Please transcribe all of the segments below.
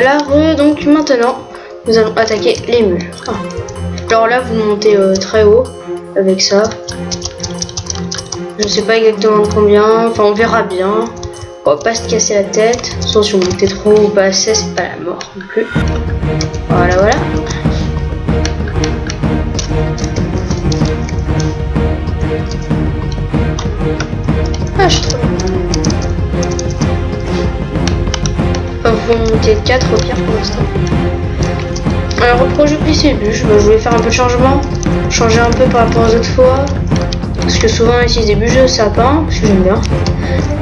Voilà, donc maintenant, nous allons attaquer les murs. Ah. Alors là, vous montez très haut avec ça. Je sais pas exactement de combien, enfin on verra bien. On va pas se casser la tête. Sauf si on montait trop ou pas assez, c'est pas la mort non plus. Voilà, voilà. Ah, je suis trop bien. Enfin, vous montez 4 au pire pour l'instant. Alors, pourquoi je plie ces bûches? Je voulais faire un peu de changement. Changer un peu par rapport aux autres fois. Parce que souvent on utilise des bûches de sapin, parce que j'aime bien.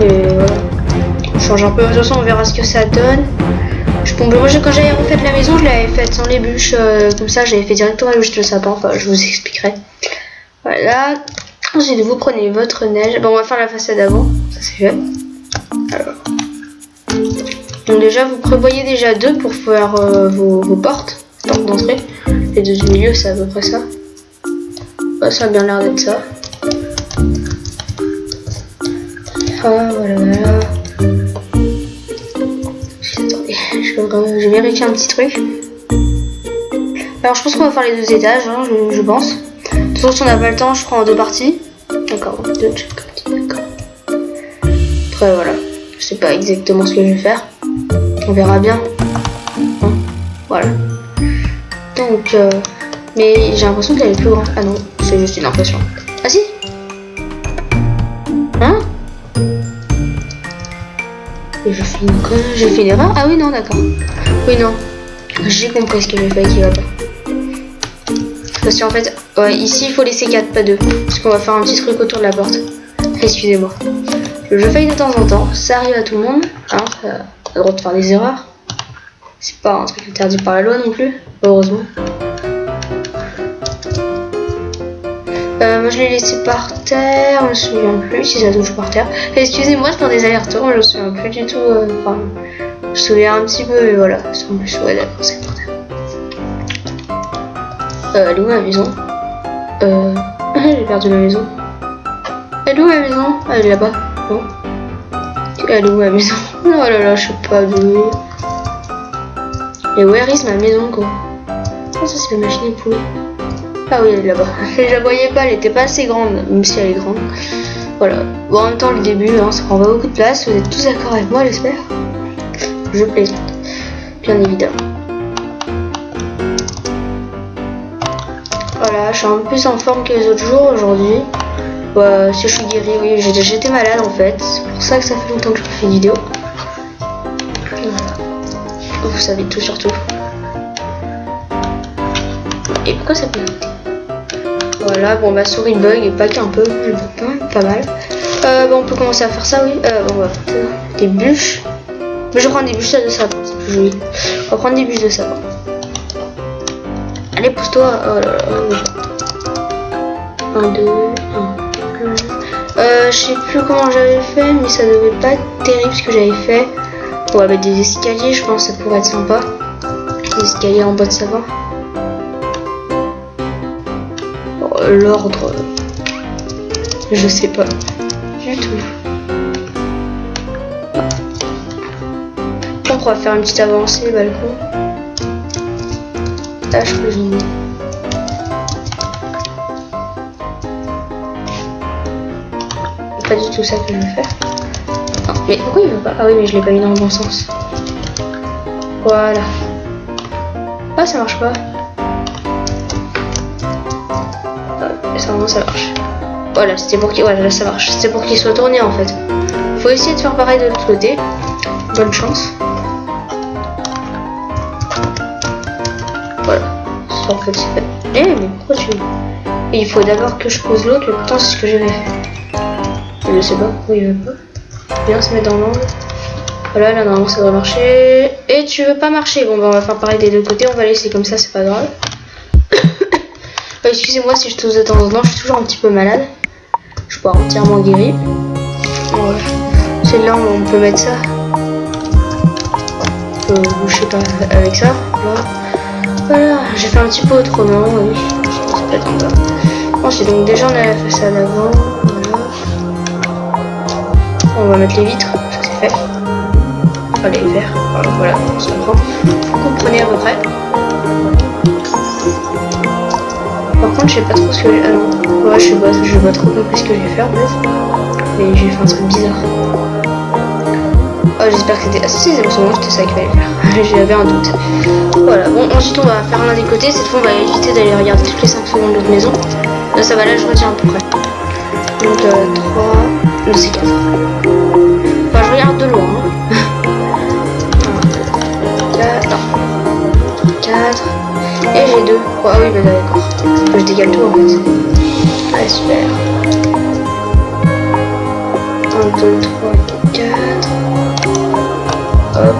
Et voilà. On change un peu. De toute façon, on verra ce que ça donne. Moi, quand j'avais refait la maison, je l'avais faite sans les bûches. Comme ça, j'avais fait directement les bûches de sapin. Enfin, je vous expliquerai. Voilà. Ensuite, vous prenez votre neige. Bon, on va faire la façade avant. Ça, c'est fait. Alors. Donc, déjà, vous prévoyez déjà 2 pour faire vos portes d'entrée. Les 2 du milieu, c'est à peu près ça. Ouais, ça a bien l'air d'être ça. Ah, voilà, voilà. Attendez, je vais vérifier un petit truc. Alors, je pense qu'on va faire les 2 étages, hein, je pense. De toute façon, si on n'a pas le temps, je prends en 2 parties. D'accord, 2 de chaque côté, d'accord. Après, voilà. Je sais pas exactement ce que je vais faire. On verra bien. Hein, voilà. Donc, mais j'ai l'impression qu'elle est plus grande. Ah non, c'est juste une impression. Ah si? Hein? Et je fais une conne, j'ai fait une erreur? Ah oui, non, d'accord. Oui, non. J'ai compris ce que j'ai fait qui va pas. Parce qu'en fait, ouais, ici, il faut laisser 4, pas 2. Parce qu'on va faire un petit truc autour de la porte. Excusez-moi. Je faille de temps en temps. Ça arrive à tout le monde. Hein, on a le droit de faire des erreurs. C'est pas un truc interdit par la loi non plus. Heureusement. Moi je l'ai laissé par terre, je me souviens plus si ça touche par terre. Excusez-moi, je fais des allers-retours, je me souviens plus du tout. Enfin, je me souviens un petit peu, mais voilà. En plus, ouais, d'accord, c'est par terre. Elle est où ma maison? J'ai perdu ma maison. Elle est où ma maison? Ah, elle est là-bas. Non. Elle est où ma maison? Oh là là, je sais pas d'où. Et where is ma maison quoi? Oh, ça c'est la machine époux. Ah oui, elle est là-bas. Je la voyais pas, elle était pas assez grande, même si elle est grande. Voilà. Bon, en même temps, le début, hein, ça prend pas beaucoup de place. Vous êtes tous d'accord avec moi, j'espère? Je plaisante. Bien évidemment. Voilà, je suis un peu plus en forme que les autres jours aujourd'hui. Bah, si je suis guérie, oui, j'étais malade en fait. C'est pour ça que ça fait longtemps que je fais une vidéo. Voilà. Vous savez tout sur tout. Et pourquoi ça peut noter? Voilà, bon ma souris bug et pas qu'un peu, je bug pas mal. Bon on peut commencer à faire ça, oui. Bon on va faire des bûches. Mais je vais prendre des bûches de sapin, c'est plus joli. On va prendre des bûches de sapin. Allez pousse-toi, oh là là. 1, 2, 1. Je sais plus comment j'avais fait, mais ça devait pas être terrible ce que j'avais fait. On va mettre des escaliers, je pense que ça pourrait être sympa. Des escaliers en bois de sapin. L'ordre, je sais pas du tout. On va faire une petite avancée balcon. Là je peux zoomer. Pas du tout ça que je veux faire. Non, mais pourquoi il veut pas? Ah oui mais je l'ai pas mis dans le bon sens. Voilà. Ah ça marche pas. Ça marche. Voilà, c'était pour qu'il. Voilà, là ça marche. C'était pour qu'il soit tourné en fait. Faut essayer de faire pareil de l'autre côté. Bonne chance. Voilà. Ça en fait c'est fait. Eh mais pourquoi tu. Et il faut d'abord que je pose l'autre, mais pourtant c'est ce que j'avais fait. Je sais pas pourquoi il veut pas. Bien se mettre dans l'angle. Voilà, là normalement ça devrait marcher. Et tu veux pas marcher. Bon bah on va faire pareil des deux côtés, on va laisser comme ça, c'est pas grave. Excusez-moi si je tousse de temps en temps, je suis toujours un petit peu malade. Je suis pas entièrement guérie. Voilà. C'est là où on peut mettre ça. Je sais pas, avec ça. Voilà, j'ai fait un petit peu autrement, oui. Ça peut être en bas. Ensuite, donc déjà on a la façade avant. Voilà. On va mettre les vitres, ça c'est fait. Enfin, les verts. Alors, voilà, on se comprend. Vous comprenez à peu près. Par contre, je sais pas trop ce que j'ai. Ah non, ouais, je sais pas trop compris ce que j'ai fait en fait. Mais j'ai fait un truc bizarre. Oh, j'espère que c'était. Ah, si, c'est bon, c'était ça qu'il fallait faire. J'avais un doute. Voilà, bon, ensuite on va faire l'un des côtés. Cette fois, on va éviter d'aller regarder toutes les 5 secondes de notre maison. Là, ça va, là, je retiens à peu près. Donc, 3. Non, c'est 4. Enfin, je regarde de loin. 1, 2, 4. Non. 4. Et j'ai 2. Oh, ah oui, bah d'accord. Je décale tout en fait. Allez, super. 1, 2, 3, 4. Hop.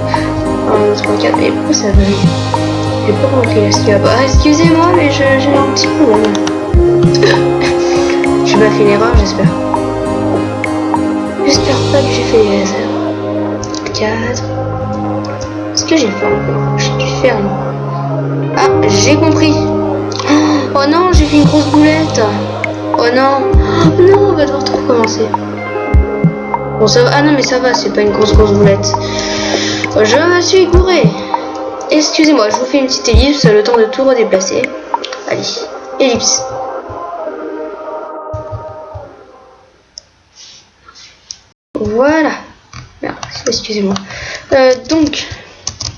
1, 2, 3, 4. Mais pourquoi ça va? J'ai pas compris là ce qu'il y a. Bah, excusez-moi, mais j'ai un petit problème. J'ai pas fait l'erreur, j'espère. J'espère pas que j'ai fait les lasers. 4. Est-ce que j'ai fait encore? J'ai dû faire un. Ah, j'ai compris. Oh non, j'ai fait une grosse boulette. Oh non. Oh non, on va devoir tout recommencer. Bon, ça va. Ah non, mais ça va, c'est pas une grosse boulette. Je me suis gouré. Excusez-moi, je vous fais une petite ellipse, le temps de tout redéplacer. Allez, ellipse. Voilà. Merde, excusez-moi. Donc,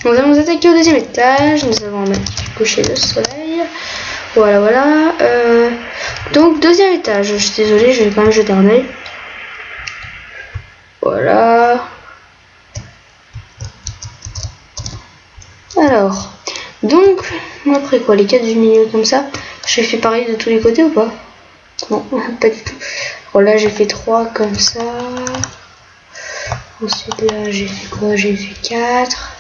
nous allons nous attaquer au deuxième étage. Nous allons mettre du coucher de soleil. Voilà, voilà. Donc, deuxième étage. Je suis désolée, je vais quand même jeter un œil. Voilà. Alors, donc, après quoi, les 4 du milieu comme ça, j'ai fait pareil de tous les côtés ou pas? Non, pas du tout. Alors là, j'ai fait 3 comme ça. Ensuite, là, j'ai fait quoi? J'ai fait 4.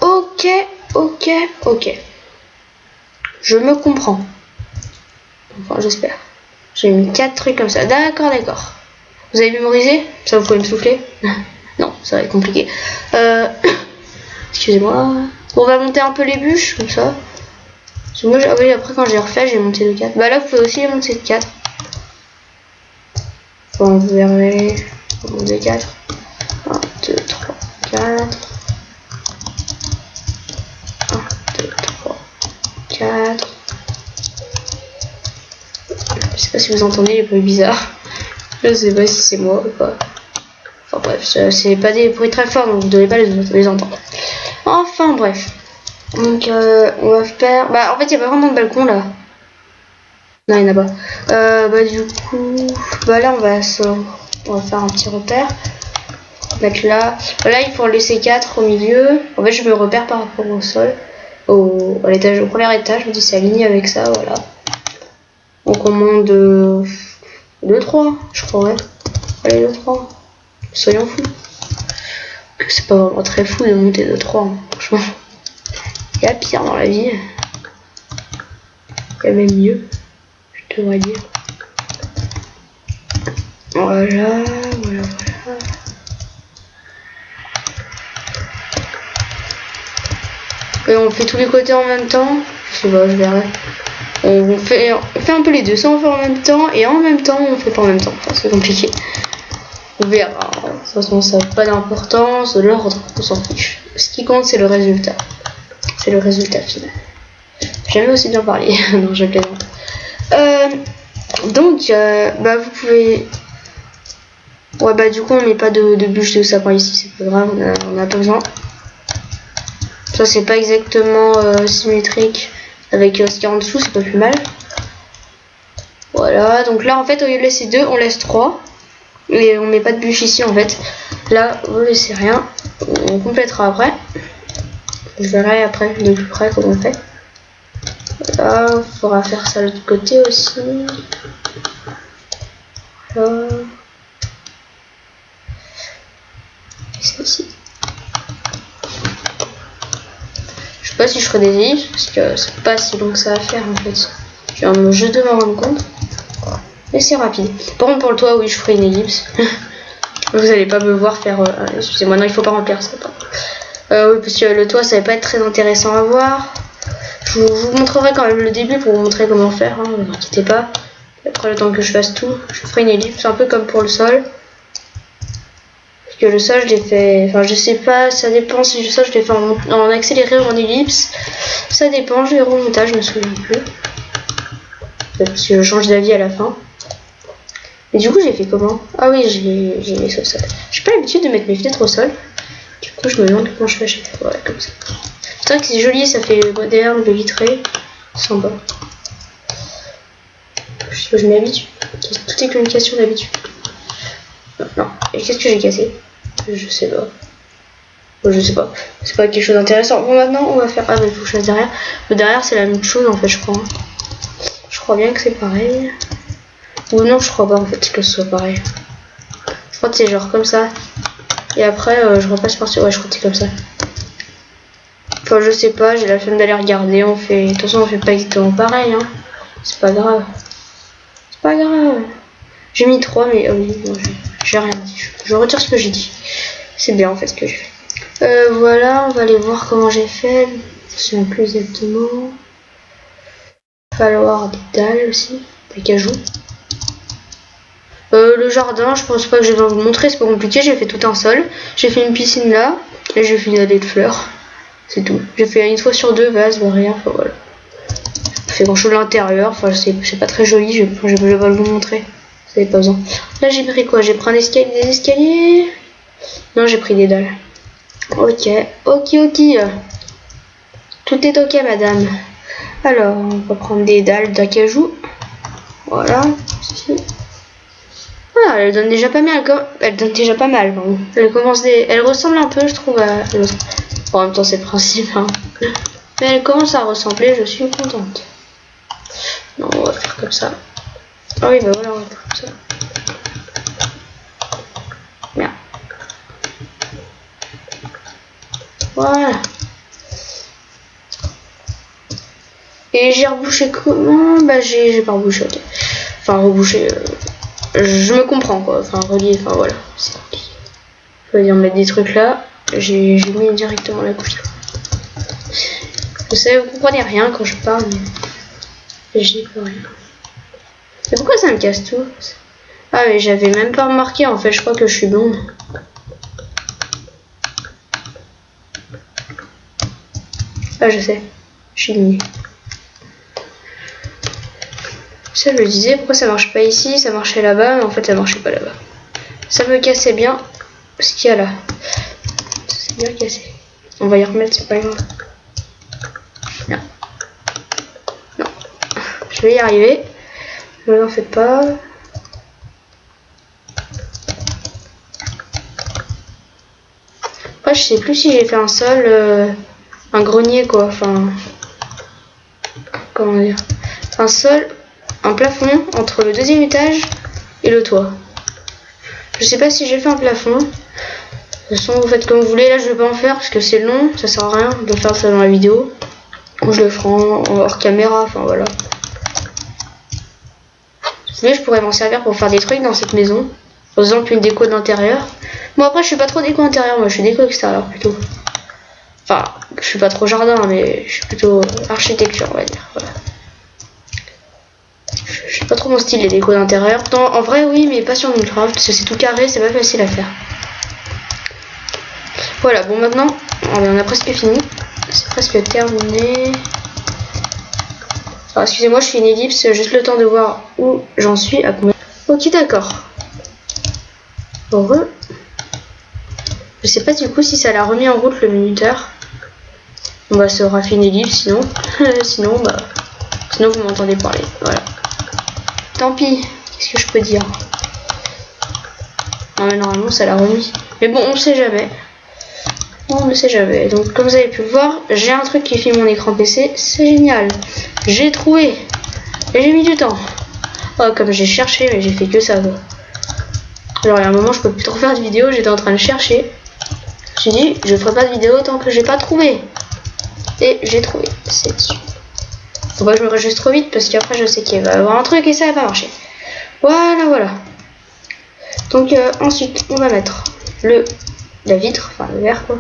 Ok, ok, ok. Je me comprends. Enfin, j'espère. J'ai mis 4 trucs comme ça. D'accord, d'accord. Vous avez mémorisé? Ça, vous pouvez me souffler? Non, ça va être compliqué. Excusez-moi. On va monter un peu les bûches, comme ça. Parce que moi, ah oui, après, quand j'ai refait, j'ai monté de 4. Bah là, vous pouvez aussi les monter de 4. Enfin, vous verrez. On monte de 4. 1, 2, 3, 4. 1, 2, 3, 4. Je sais pas si vous entendez les bruits bizarres. Je sais pas si c'est moi ou pas. Enfin bref, c'est pas des bruits très forts, donc vous devez pas les entendre. Enfin bref. Donc on va faire. Bah en fait il y a pas vraiment de balcon là. Non, il n'y en a pas. Bah du coup. Bah là on va faire un petit repère. Mettre là. Là il faut en laisser 4 au milieu. En fait je me repère par rapport au sol. Au premier étage, je me dis c'est aligné avec ça, voilà. Donc on monte de 2-3, je crois, ouais. Allez, 2-3. Soyons fous. C'est pas vraiment très fou de monter de 3, hein, franchement. Il y a pire dans la vie. Il y a même mieux, je devrais dire. Voilà, voilà, voilà. Et on fait tous les côtés en même temps. Je sais pas, je verrai. On fait un peu les deux, ça on fait en même temps et en même temps on fait pas en même temps. Enfin, c'est compliqué. On verra. De toute façon, ça n'a pas d'importance. L'ordre, on s'en fiche. Ce qui compte, c'est le résultat. C'est le résultat final. J'ai jamais aussi bien parlé. Non, je plaisante. Donc, bah vous pouvez. Ouais, bah du coup, on met pas de bûche de sapin ici, c'est pas grave, on a pas besoin. Ça, c'est pas exactement symétrique avec ce qu'il y a en dessous, c'est pas plus mal. Voilà, donc là, en fait, au lieu de laisser 2, on laisse 3. Et on met pas de bûche ici, en fait. Là, vous laissez rien. On complétera après. Je verrai après de plus près comment on fait. Là, il faudra faire ça de l'autre côté aussi. Là. Et celle-ci. Je sais pas si je ferai des ellipses parce que c'est pas si long que ça à faire en fait. Je viens juste de me rendre compte. Mais c'est rapide. Par contre pour le toit, oui, je ferai une ellipse. Vous allez pas me voir faire. Excusez-moi, non, il faut pas remplir ça. Oui, parce que le toit, ça va pas être très intéressant à voir. Je vous montrerai quand même le début pour vous montrer comment faire. Hein, ne vous inquiétez pas. Après le temps que je fasse tout, je ferai une ellipse, un peu comme pour le sol. Que le sol, je l'ai fait, enfin je sais pas, ça dépend si le sol, je l'ai fait en accéléré ou en ellipse. Ça dépend, je vais remonter, je me souviens plus. Parce que je change d'avis à la fin. Et du coup, j'ai fait comment? Ah oui, j'ai mis ça au sol. J'ai pas l'habitude de mettre mes fenêtres au sol. Du coup, je me demande comment je fais à chaque fois. Ouais, comme ça. C'est vrai que c'est joli, ça fait moderne, le vitré. Sympa. Je m'habitue. Tout est qu'une question d'habitude. Non. Et qu'est-ce que j'ai cassé? Je sais pas. Je sais pas. C'est pas quelque chose d'intéressant. Bon, maintenant, on va faire... Ah, mais il faut que je fasse derrière. Le derrière, c'est la même chose, en fait, je crois. Je crois bien que c'est pareil. Ou non, je crois pas, en fait, que ce soit pareil. Je crois que c'est genre comme ça. Et après, je repasse par-dessus. Ouais, je crois que c'est comme ça. Enfin, je sais pas. J'ai la flemme d'aller regarder. On fait... De toute façon, on fait pas exactement pareil, hein. C'est pas grave. C'est pas grave. J'ai mis 3, mais... Oh oui, bon, j'ai rien dit. Je retire ce que j'ai dit. C'est bien, en fait, ce que j'ai fait. Voilà, on va aller voir comment j'ai fait. Je me souviens plus exactement. Il va falloir des dalles aussi, des cajous. Le jardin, je pense pas que je vais vous le montrer, c'est pas compliqué. J'ai fait tout un sol. J'ai fait une piscine là, et j'ai fait une allée de fleurs. C'est tout. J'ai fait une fois sur 2 vases, rien. Enfin voilà. J'ai fait grand chose à l'intérieur. Enfin, c'est pas très joli. Je vais pas vous montrer. Vous avez pas besoin. Là, j'ai pris quoi? J'ai pris des escaliers. Non, j'ai pris des dalles. Ok. Tout est ok, madame. Alors, on va prendre des dalles d'acajou. Voilà. Ah, elle donne déjà pas mal. Elle donne déjà pas mal. Bon. Elle ressemble un peu, je trouve, à l'autre. Bon, en même temps, c'est le principe. Hein. Mais elle commence à ressembler. Je suis contente. Non, on va faire comme ça. Ah oui, bah voilà, on va faire comme ça. Bien. Voilà. Et j'ai rebouché comment? Bah j'ai pas rebouché, ok. Enfin rebouché, je me comprends quoi, enfin relié, enfin voilà. Je vais dire mettre des trucs là, j'ai mis directement la couche. Vous savez, vous comprenez rien quand je parle, mais j'y peux rien. Mais pourquoi ça me casse tout? Ah mais j'avais même pas remarqué en fait, je crois que je suis blonde. Ah je sais, je suis nulle. Ça je me disais pourquoi ça marche pas ici, ça marchait là-bas, mais en fait ça marchait pas là-bas. Ça me cassait bien ce qu'il y a là. C'est bien cassé. On va y remettre, c'est pas grave. Non. Non. Je vais y arriver. Ne vous en faites pas. Après je sais plus si j'ai fait un sol, un grenier quoi, enfin... Comment dire? Un sol... Un plafond entre le 2e étage et le toit. Je sais pas si j'ai fait un plafond. De toute façon, vous faites comme vous voulez. Là, je vais pas en faire parce que c'est long. Ça sert à rien de faire ça dans la vidéo. Ou je le ferai en hors caméra. Enfin, voilà. Si vous voulez, je pourrais m'en servir pour faire des trucs dans cette maison. Par exemple, une déco d'intérieur. Bon, après, je suis pas trop déco intérieur. Moi, je suis déco extérieur plutôt. Enfin, je suis pas trop jardin, mais je suis plutôt architecture, on va dire. Voilà. Je sais pas trop mon style les décos d'intérieur. En vrai oui, mais pas sur Minecraft parce que c'est tout carré, c'est pas facile à faire. Voilà, bon maintenant on a presque fini. C'est presque terminé. Alors excusez-moi, je fais une ellipse, juste le temps de voir où j'en suis, à combien. Ok d'accord. Heureux. Je sais pas du coup si ça l'a remis en route le minuteur. On va ça aura fait une ellipse sinon. sinon vous m'entendez parler. Voilà. Tant pis, qu'est-ce que je peux dire? Non mais normalement ça l'a remis. Mais bon, on sait jamais. On ne sait jamais. Donc comme vous avez pu le voir, j'ai un truc qui filme mon écran PC. C'est génial. J'ai trouvé. Et j'ai mis du temps. Oh, comme j'ai cherché, mais j'ai fait que ça. Quoi. Alors il y a un moment, je peux plus trop faire de vidéo. J'étais en train de chercher. Je me suis dit, je ferai pas de vidéo tant que j'ai pas trouvé. Et j'ai trouvé. C'est dessus. Faut pas que je me réjouisse trop vite parce qu'après je sais qu'il va y avoir un truc et ça va pas marcher. Voilà. Donc ensuite on va mettre la vitre, enfin le verre quoi.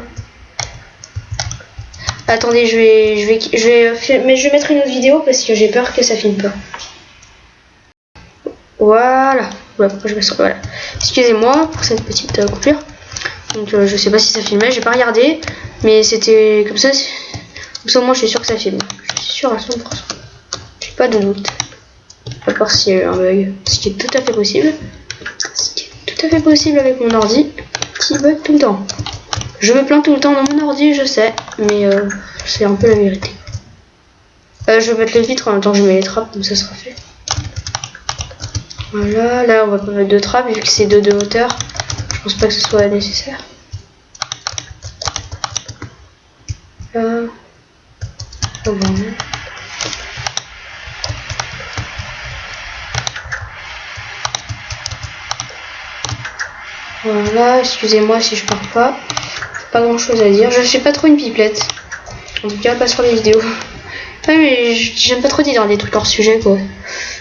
Attendez, je vais mettre une autre vidéo parce que j'ai peur que ça filme pas. Voilà. Pourquoi je me sens voilà. Excusez-moi pour cette petite coupure. Donc je sais pas si ça filmait, j'ai pas regardé. Mais c'était comme ça. Comme ça, moi je suis sûr que ça filme. Je suis sûr à 100%. J'ai pas de doute. À part s'il y a eu un bug. Ce qui est tout à fait possible. Ce qui est tout à fait possible avec mon ordi qui bug tout le temps. Je me plains tout le temps dans mon ordi, je sais. Mais c'est un peu la vérité. Je vais mettre les vitres en même temps que je mets les trappes, comme ça sera fait. Voilà, là on va pas mettre de trappes vu que c'est 2 de hauteur. Je pense pas que ce soit nécessaire. Là. Voilà, excusez-moi si je parle pas. Pas grand chose à dire. Je suis pas trop une pipelette. En tout cas, pas sur les vidéos. Ouais, mais j'aime pas trop dire des trucs hors sujet, quoi.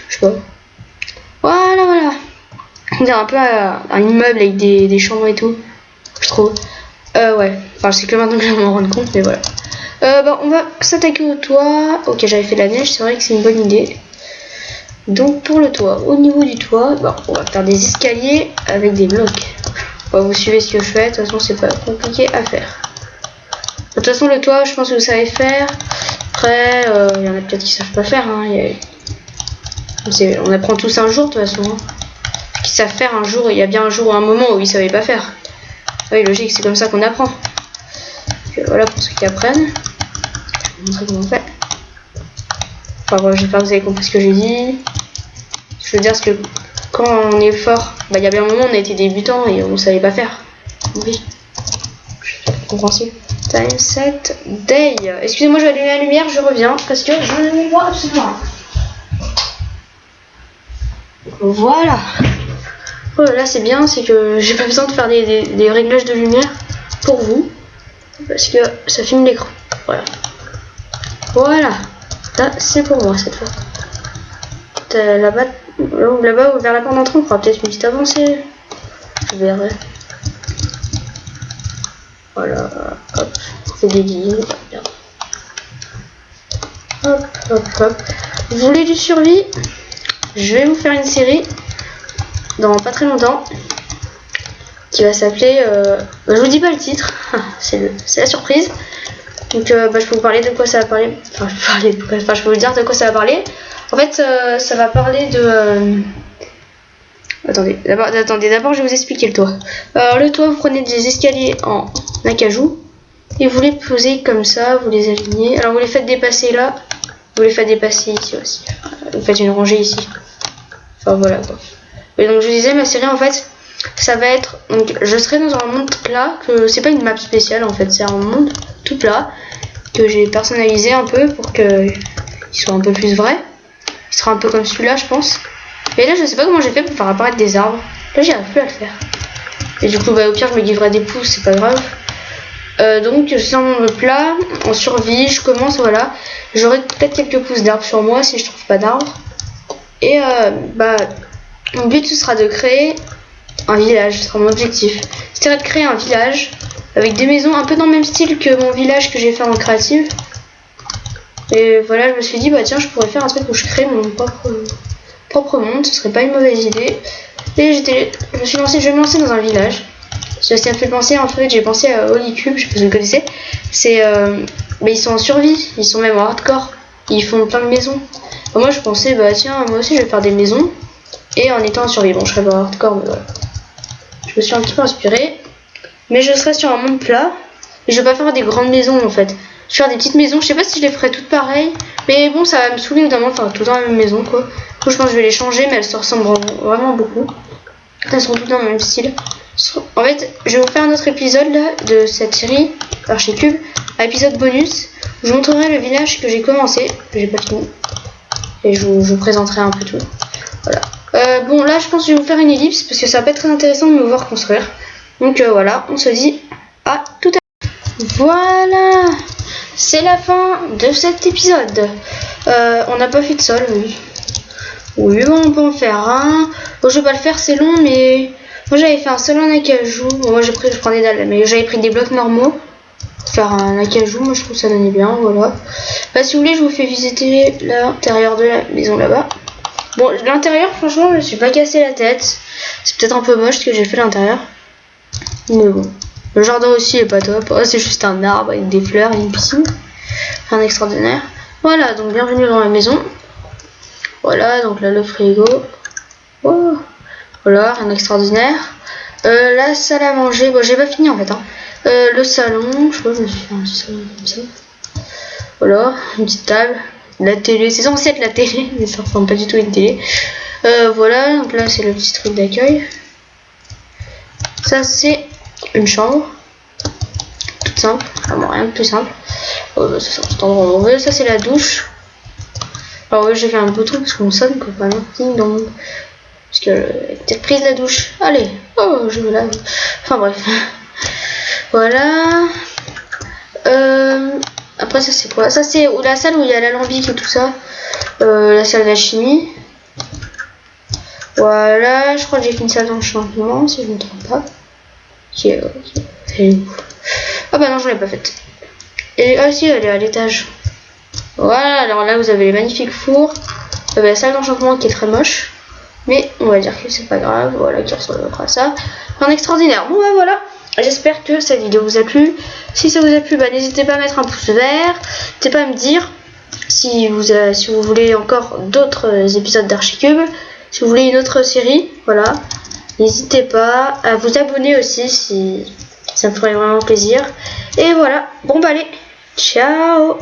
Je sais pas. Voilà. On dirait un peu un immeuble avec des chambres et tout. Je trouve. Ouais. Enfin, c'est que maintenant que je vais m'en rendre compte, mais voilà. Bah, on va s'attaquer au toit. Ok, j'avais fait de la neige, c'est vrai que c'est une bonne idée. Donc, pour le toit, au niveau du toit, bah, on va faire des escaliers avec des blocs. Bah, vous suivez ce que je fais, de toute façon, c'est pas compliqué à faire. De toute façon, le toit, je pense que vous savez faire. Après, il y en a peut-être qui savent pas faire. Hein. On apprend tous un jour, de toute façon. Hein. Qui savent faire un jour, il y a bien un jour ou un moment où ils savaient pas faire. Oui, logique, c'est comme ça qu'on apprend. Donc, voilà pour ceux qui apprennent. Je vais vous montrer comment on fait. Enfin, voilà, j'espère que vous avez compris ce que j'ai dit. Je veux dire, que quand on est fort, bah, il y a bien un moment, on a été débutant et on savait pas faire. Oui. Compréhensible. Time set day. Excusez-moi, je vais allumer la lumière, je reviens parce que je ne vois absolument. Voilà. Oh là, c'est bien, c'est que j'ai pas besoin de faire des réglages de lumière pour vous parce que ça filme l'écran. Voilà. Là, c'est pour moi cette fois. Là-bas, vers la porte d'entrée, on fera peut-être une petite avancée. Je verrai. Voilà. Hop. On fait des lignes. Hop. Vous voulez du survie? Je vais vous faire une série dans pas très longtemps qui va s'appeler je vous dis pas le titre. C'est la surprise. Donc je peux vous parler de quoi ça va parler. Je peux vous dire de quoi ça va parler. En fait ça va parler de attendez, d'abord je vais vous expliquer le toit. Alors le toit, vous prenez des escaliers en acajou et vous les posez comme ça, vous les alignez. Alors vous les faites dépasser là, vous les faites dépasser ici aussi. Vous faites une rangée ici. Enfin voilà quoi. Et donc je vous disais, ma série en fait ça va être, donc je serai dans un monde plat, que c'est pas une map spéciale en fait, c'est un monde tout plat que j'ai personnalisé un peu pour qu'il soit un peu plus vrai. Il sera un peu comme celui-là je pense. Et là je sais pas comment j'ai fait pour faire apparaître des arbres. Là j'y arrive plus à le faire. Et du coup bah, au pire je me livrerai des pouces, c'est pas grave. Donc c'est un monde plat, en survie, je commence, voilà. J'aurai peut-être quelques pousses d'arbres sur moi si je trouve pas d'arbres. Et bah mon but ce sera de créer un village, ce sera mon objectif. C'est de créer un village avec des maisons un peu dans le même style que mon village que j'ai fait en créative. Et voilà, je me suis dit bah tiens, je pourrais faire un truc où je crée mon propre monde, ce serait pas une mauvaise idée. Et je me suis lancée, je vais me lancer dans un village. Ça me fait penser, en fait, j'ai pensé à Holycube, je sais pas si vous connaissez. C'est mais ils sont en survie, ils sont même en hardcore, ils font plein de maisons. Et moi je pensais bah tiens, moi aussi je vais faire des maisons et en étant en survie. Bon, je serais pas en hardcore, mais voilà. Je me suis un petit peu inspirée, mais je serai sur un monde plat et je vais pas faire des grandes maisons en fait. Je vais faire des petites maisons, je sais pas si je les ferai toutes pareilles, mais bon, ça va me saouler évidemment de faire tout dans la même maison quoi. Du coup, je pense que je vais les changer, mais elles se ressemblent vraiment beaucoup. Elles seront toutes dans le même style. En fait, je vais vous faire un autre épisode là de cette série Archicube, un épisode bonus où je montrerai le village que j'ai commencé, que j'ai pas fini, et je vous présenterai un peu tout. Voilà. Bon là je pense que je vais vous faire une ellipse parce que ça va pas être très intéressant de me voir construire. Donc voilà, on se dit à tout à l'heure. Voilà, c'est la fin de cet épisode. On n'a pas fait de sol, oui. Oui, bon, on peut en faire un. Bon, je vais pas le faire, c'est long, mais moi j'avais fait un sol en acajou. Bon, moi je prends des dalles, mais j'avais pris des blocs normaux pour faire un acajou. Moi je trouve ça donnait bien, voilà. Bah, si vous voulez, je vous fais visiter l'intérieur de la maison là-bas. Bon, l'intérieur, franchement, je me suis pas cassé la tête. C'est peut-être un peu moche ce que j'ai fait à l'intérieur. Mais bon. Le jardin aussi est pas top. Oh, c'est juste un arbre avec des fleurs et une piscine. Rien d'extraordinaire. Voilà, donc bienvenue dans la maison. Voilà, donc là le frigo. Oh. Voilà, rien d'extraordinaire. La salle à manger. Bon, j'ai pas fini en fait. Hein. Le salon. Je sais pas, je me suis fait un petit salon comme ça. Voilà, une petite table. La télé. C'est censé être la télé, mais ça ressemble pas du tout à une télé. Voilà, donc là c'est le petit truc d'accueil. Ça c'est une chambre. Toute simple. Vraiment rien de plus simple. Ça c'est un petit endroit où on veut. Ça c'est la douche. Alors oui, j'ai fait un beau truc parce qu'on sonne quoi, vraiment. Ding dong. Parce que peut-être prise la douche. Allez. Oh, je me lave. Enfin bref. Voilà. Après ça c'est quoi? Ça c'est la salle où il y a l'alambic et tout ça. La salle d'alchimie. Voilà. Je crois que j'ai fait une salle d'enchantement si je ne me trompe pas. Ah bah non, je l'ai pas faite. Et ah si, elle est à l'étage. Voilà, alors là vous avez les magnifiques fours. La salle d'enchantement qui est très moche. Mais on va dire que c'est pas grave. Voilà, qui ressemble à ça. Un extraordinaire. Bon bah voilà. J'espère que cette vidéo vous a plu. Si ça vous a plu, bah, n'hésitez pas à mettre un pouce vert. N'hésitez pas à me dire si vous voulez encore d'autres épisodes d'Archicube. Si vous voulez une autre série. Voilà. N'hésitez pas à vous abonner aussi si ça me ferait vraiment plaisir. Et voilà. Bon bah allez. Ciao.